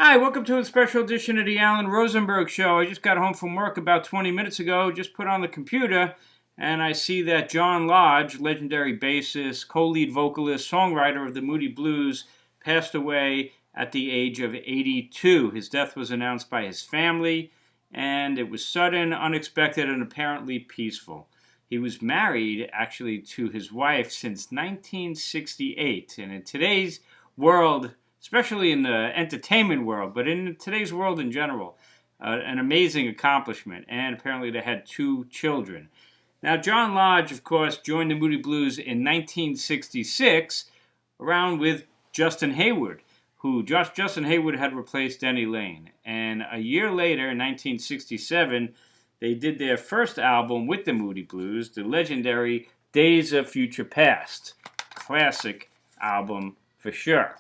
Hi, welcome to a special edition of the Alan Rosenberg Show. I just got home from work about 20 minutes ago, just put on the computer, and I see that John Lodge, legendary bassist, co-lead vocalist, songwriter of the Moody Blues, passed away at the age of 82. His death was announced by his family, and it was sudden, unexpected, and apparently peaceful. He was married, actually, to his wife since 1968, and in today's world, especially in the entertainment world, but in today's world in general, an amazing accomplishment. And apparently they had 2 children. Now, John Lodge, of course, joined the Moody Blues in 1966, around with Justin Hayward, who Justin Hayward had replaced Denny Laine. And a year later, in 1967, they did their first album with the Moody Blues, the legendary Days of Future Past. Classic album for sure.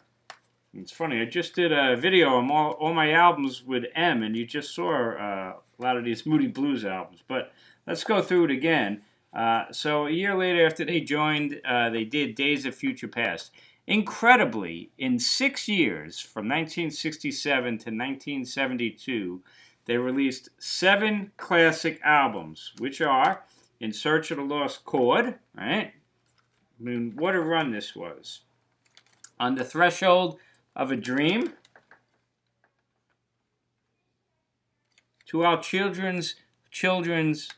It's funny, I just did a video on all my albums with M, and you just saw a lot of these Moody Blues albums. But let's go through it again. So a year later, after they joined, they did Days of Future Past. Incredibly, in 6 years, from 1967 to 1972, they released 7 classic albums, which are In Search of the Lost Chord, right? I mean, what a run this was. On the Threshold of a Dream, To Our Children's Children,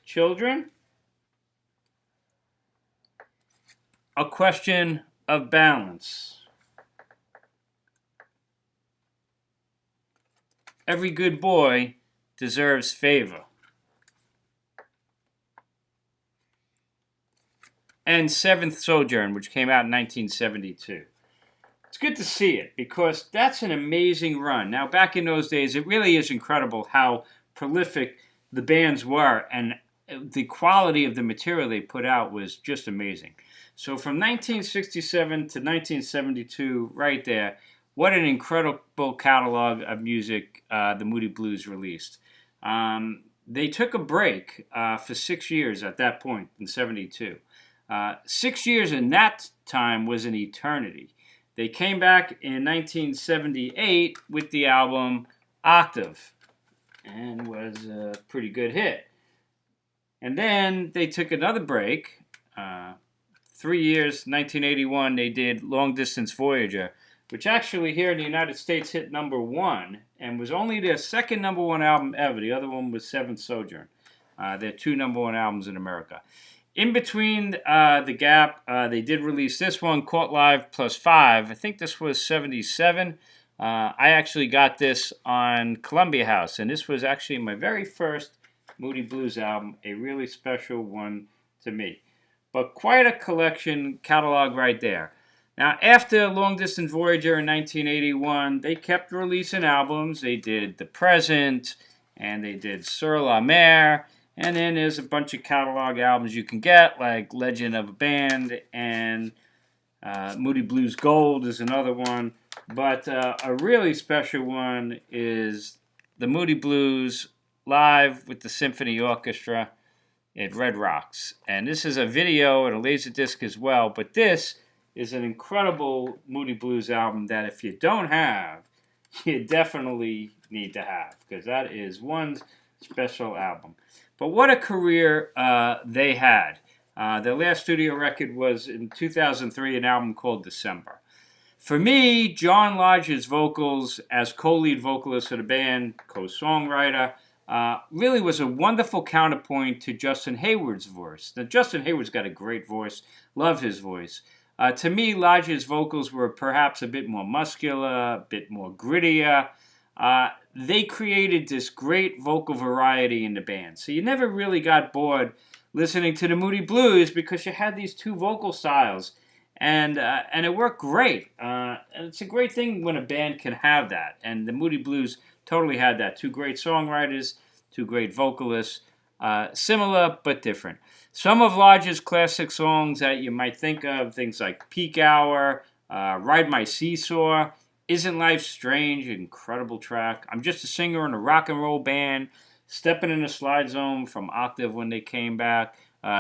A Question of Balance, Every Good Boy Deserves Favor, and Seventh Sojourn, which came out in 1972. It's good to see it because that's an amazing run. Now, back in those days, it really is incredible how prolific the bands were, and the quality of the material they put out was just amazing. So from 1967 to 1972, right there, what an incredible catalog of music the Moody Blues released. They took a break for 6 years at that point in 72. 6 years in that time was an eternity. They came back in 1978 with the album Octave, and was a pretty good hit. And then they took another break. 3 years, 1981, they did Long Distance Voyager, which actually here in the United States hit #1 and was only their second #1 album ever. The other one was Seventh Sojourn. Their 2 #1 albums in America. In between the gap, they did release this one, Caught Live +5. I think this was 77. I actually got this on Columbia House, and this was actually my very first Moody Blues album, a really special one to me. But quite a collection catalog right there. Now, after Long Distance Voyager in 1981, they kept releasing albums. They did The Present, and they did Sur la Mer. And then there's a bunch of catalog albums you can get, like Legend of a Band, and Moody Blues Gold is another one. But a really special one is the Moody Blues live with the Symphony Orchestra at Red Rocks. And this is a video and a Laserdisc as well. But this is an incredible Moody Blues album that if you don't have, you definitely need to have, because that is one special album. But what a career they had. Their last studio record was in 2003, an album called December. For me, John Lodge's vocals as co-lead vocalist of the band, co-songwriter, really was a wonderful counterpoint to Justin Hayward's voice. Now, Justin Hayward's got a great voice. Love his voice. To me, Lodge's vocals were perhaps a bit more muscular, a bit more grittier. They created this great vocal variety in the band. So you never really got bored listening to the Moody Blues because you had these 2 vocal styles. And it worked great. And it's a great thing when a band can have that. And the Moody Blues totally had that. 2 great songwriters, 2 great vocalists. Similar but different. Some of Lodge's classic songs that you might think of, things like Peak Hour, Ride My Seesaw, Isn't Life Strange, incredible track. I'm Just a Singer in a Rock and Roll Band, Stepping in the Slide Zone from Octave when they came back,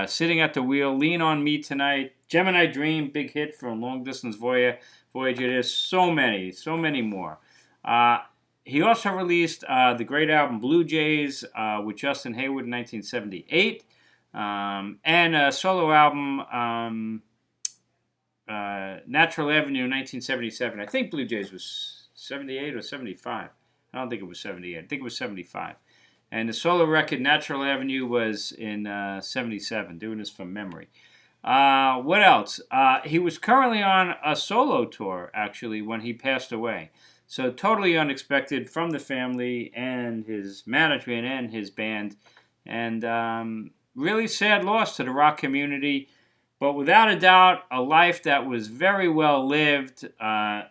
Sitting at the Wheel, Lean on Me Tonight, Gemini Dream, big hit from Long Distance Voyager. There's so many more. He also released the great album Blue Jays with Justin Hayward in 1978, and a solo album, Natural Avenue in 1977. I think Blue Jays was 78 or 75. I don't think it was 78. I think it was 75. And the solo record Natural Avenue was in 77, doing this from memory. What else? He was currently on a solo tour, actually, when he passed away. So totally unexpected from the family and his management and his band. And really sad loss to the rock community. But without a doubt, a life that was very well lived, a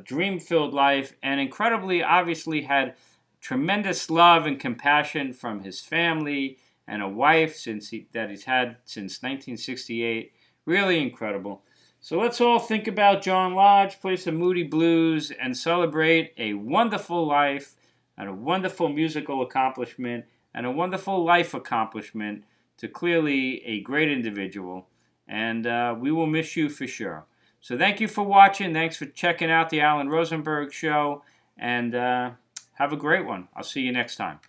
dream-filled life, and incredibly, obviously, had tremendous love and compassion from his family and a wife that he's had since 1968. Really incredible. So let's all think about John Lodge, play some Moody Blues, and celebrate a wonderful life and a wonderful musical accomplishment and a wonderful life accomplishment to clearly a great individual. And we will miss you for sure. So thank you for watching. Thanks for checking out the Alan Rosenberg Show. And have a great one. I'll see you next time.